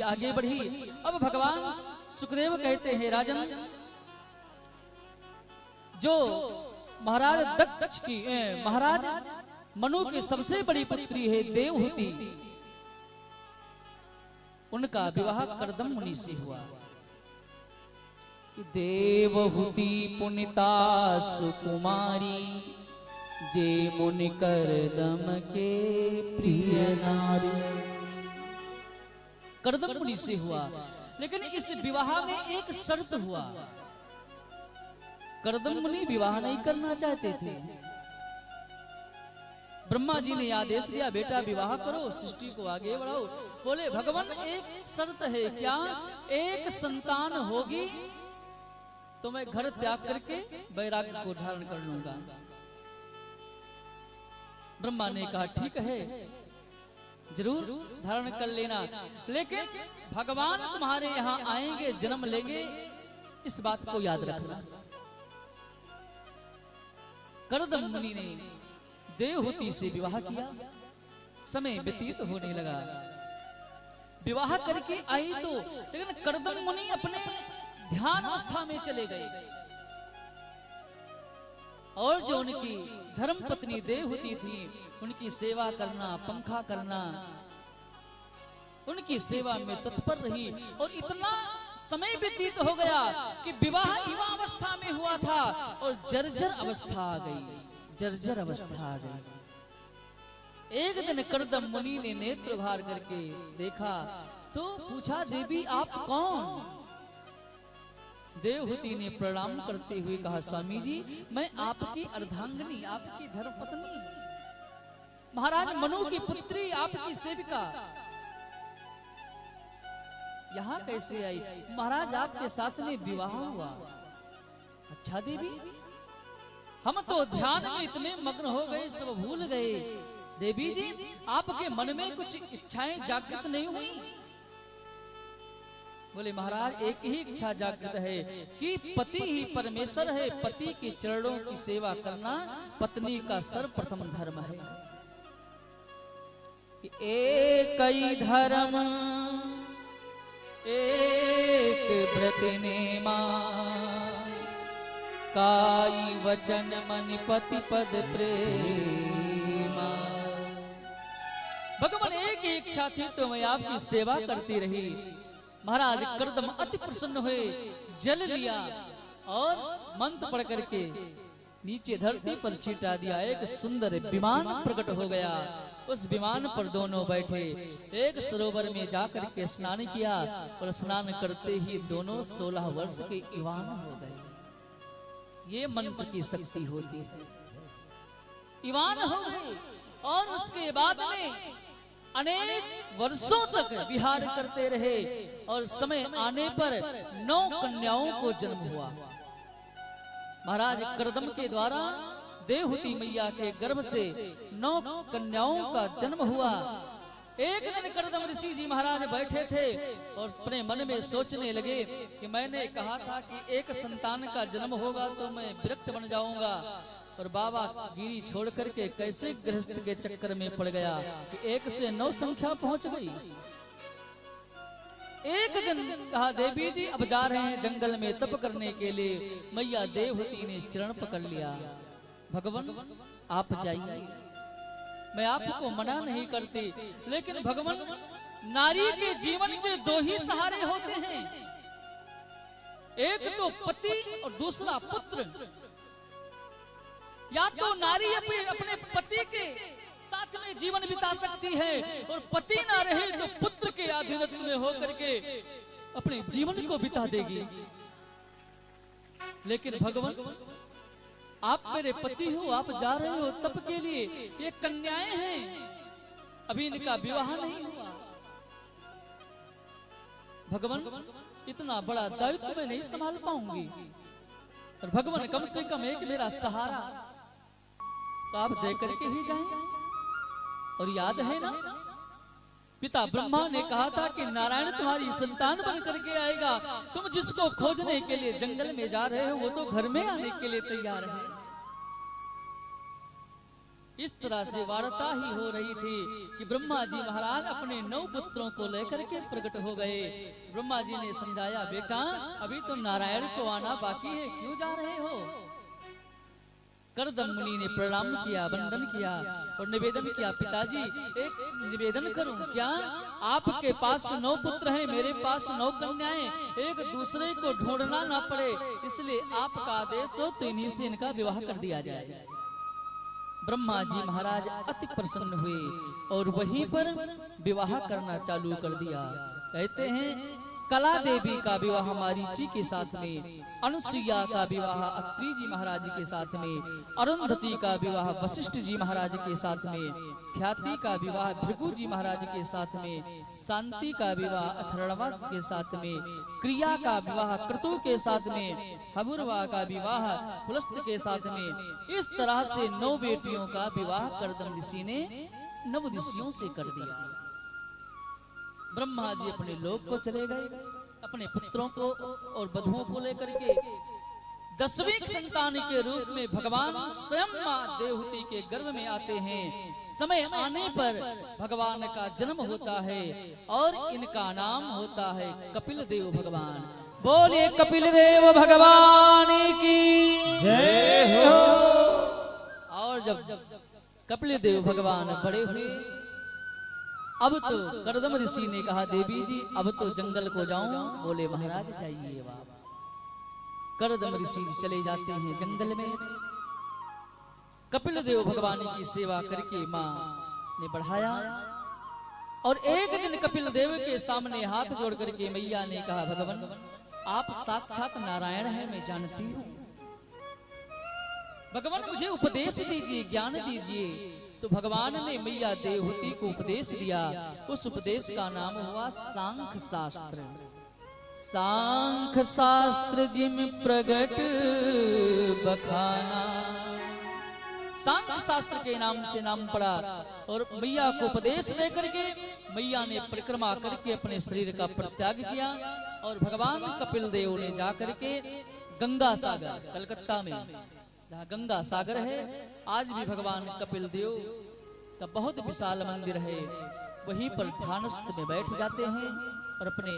आगे बढ़ी। अब भगवान सुखदेव कहते हैं, राजन, जो महाराज दक्ष की महाराज मनु की सबसे बड़ी पुत्री है देवहूति, उनका विवाह कर्दम मुनि से हुआ। देवहूति पुनिता सुकुमारी, जे मुनि कर्दम के प्रिय नारी। कर्दम मुनि से हुआ, लेकिन इस विवाह में एक शर्त हुआ। कर्दम मुनि विवाह नहीं करना चाहते थे। ब्रह्मा जी ने आदेश दिया, बेटा विवाह करो, सृष्टि को आगे बढ़ाओ। बोले भगवान एक शर्त है, क्या? एक संतान होगी तो मैं घर त्याग करके वैराग्य को धारण कर लूंगा। ब्रह्मा ने कहा ठीक है, जरूर धारण कर लेना, लेकिन भगवान तुम्हारे यहाँ आएंगे, जन्म लेंगे, इस बात को याद रखना। कर्दम मुनि ने देवहूति से विवाह किया। समय व्यतीत होने लगा, विवाह करके आई तो, लेकिन कर्दम मुनि अपने ध्यान अवस्था में चले गए, और जो उनकी धर्म पत्नी देवहूति थी, उनकी सेवा करना, पंखा करना, उनकी सेवा में तत्पर रही। और इतना समय व्यतीत हो गया कि विवाह युवा अवस्था में हुआ था और जर्जर अवस्था आ गई, जर्जर अवस्था आ गई। एक दिन कर्दम मुनि ने नेत्र उघार करके देखा तो पूछा, देवी आप कौन? देवहूति ने प्रणाम करते हुए कहा, स्वामी जी मैं आपकी अर्धांगिनी, आपकी धर्मपत्नी, महाराज मनु की पुत्री, आपकी सेविका यहाँ कैसे आई? महाराज आपके साथ में विवाह हुआ। अच्छा देवी, हम तो ध्यान में इतने मग्न हो गए, सब भूल गए। देवी जी आपके मन में कुछ इच्छाएं जागृत नहीं हुई? बोले महाराज एक ही इच्छा जागृत है कि पति ही परमेश्वर है, पति के चरणों की सेवा करना पत्नी का सर्वप्रथम धर्म है। एक ही धर्म एक व्रत नेमा, काई वचन मन पति पद प्रेमा। भगवान एक ही इच्छा थी तो मैं आपकी सेवा करती रही। महाराज कर्दम अति प्रसन्न हुए, जल लिया और मंत्र पढ़ करके नीचे धरती पर छिटा दिया। एक सुंदर विमान प्रकट हो गया, उस विमान पर दोनों बैठे, एक सरोवर में जाकर के स्नान किया और स्नान करते ही दोनों 16 वर्ष के युवान हो गए। ये मंत्र की शक्ति होती है। युवान हो गए और उसके बाद में अनेक वर्षों तक विहार करते रहे और समय आने पर 9 कन्याओं को जन्म हुआ। महाराज कर्दम के द्वारा देवहूति मैया के गर्भ से 9 कन्याओं का जन्म हुआ। एक दिन कर्दम ऋषि जी महाराज बैठे थे और अपने मन में सोचने लगे कि मैंने कहा था कि एक संतान का जन्म होगा तो मैं विरक्त बन जाऊंगा, और बाबा गिरी छोड़ करके कैसे गृहस्थ के चक्कर में पड़ गया कि 1 से 9 संख्या पहुंच गई। एक दिन कहा, देवी जी अब जा रहे हैं जंगल में तप करने के लिए। मैया देवहूति ने चरण पकड़ लिया, भगवान आप जाइए, मैं आपको मना नहीं करती, लेकिन भगवान नारी के जीवन के 2 ही सहारे होते हैं, एक तो पति और दूसरा पुत्र। या तो नारी अपने पति के साथ में जीवन बिता सकती है और पति ना रहे तो पुत्र के अधीनत्व में होकर के अपने जीवन को बिता देगी। लेकिन भगवान आप मेरे पति हो, आप जा रहे हो तप के लिए, ये कन्याएं हैं, अभी इनका विवाह नहीं हुआ। भगवान इतना बड़ा दायित्व मैं नहीं संभाल पाऊंगी, और भगवान कम से कम एक मेरा सहारा तो आप दे करके ही जाएं। और याद है ना, पिता ब्रह्मा ने कहा था कि नारायण तुम्हारी संतान बन करके आएगा, तुम जिसको खोजने के लिए जंगल में जा रहे हो वो तो घर में आने के लिए तैयार है। इस तरह से वार्ता ही हो रही थी कि ब्रह्मा जी महाराज अपने 9 पुत्रों को लेकर के प्रकट हो गए। ब्रह्मा जी ने समझाया, बेटा अभी तुम नारायण को आना बाकी है, क्यों जा रहे हो? करदम मुनि ने प्रणाम किया, वंदन किया और निवेदन किया, पिताजी एक निवेदन करूं क्या? आपके पास 9 पुत्र हैं, मेरे पास 9 कन्याएं, एक दूसरे को ढूंढना ना पड़े, इसलिए आपका आदेश हो तो इन्हीं से इनका विवाह कर दिया जाए। ब्रह्मा जी महाराज अति प्रसन्न हुए और वहीं पर विवाह करना चालू कर दिया। कहते हैं कला देवी का विवाह मारीची के साथ में, अनसुईया का विवाह अत्रि जी महाराज के साथ में, अरुंधति का विवाह वशिष्ठ जी महाराज के साथ में, ख्याति का विवाह भृगु जी महाराज के साथ में, शांति का विवाह अथर्वणा के साथ में, क्रिया का विवाह क्रतु के साथ में, हबुरवा का विवाह पुलस्त के साथ में। इस तरह से 9 बेटियों का विवाह करदम ऋषि ने 9 ऋषियों से कर दिया। ब्रह्मा जी अपने लोक को चले गए, अपने पुत्रों को और बधुओं को लेकर के 10वीं संतान के रूप में भगवान स्वयं मां देवहूति के गर्भ में आते हैं। समय आने पर भगवान का जन्म होता है और इनका नाम होता है कपिल देव भगवान। बोलिए कपिल देव भगवान की जय हो। और जब कपिल देव भगवान बड़े हुए, अब तो करदम ऋषि ने कहा, देवी जी अब तो जंगल को जाऊं? बोले महाराज चाहिए बाप। करदम ऋषि चले जाते हैं जंगल में। कपिल देव भगवान की सेवा करके मां ने बढ़ाया और एक दिन कपिल देव के सामने हाथ जोड़ करके मैया ने कहा, भगवान आप साक्षात नारायण हैं, मैं जानती हूँ, भगवान मुझे उपदेश दीजिए, ज्ञान दीजिए। तो भगवान ने मैया देवहूति को उपदेश दिया। उस उपदेश का नाम हुआ सांख्य शास्त्र। सांख्य शास्त्र जिम प्रगट बखाना, सांख्य शास्त्र के नाम से नाम पड़ा। और मैया को उपदेश देकर के मैया ने परिक्रमा करके अपने शरीर का परित्याग किया और भगवान कपिल देव ने जाकर के गंगा सागर, कलकत्ता में जहाँ गंगा सागर है, आज भी भगवान कपिल देव का बहुत विशाल मंदिर है, वहीं पर ध्यानस्थ में बैठ जाते हैं और अपने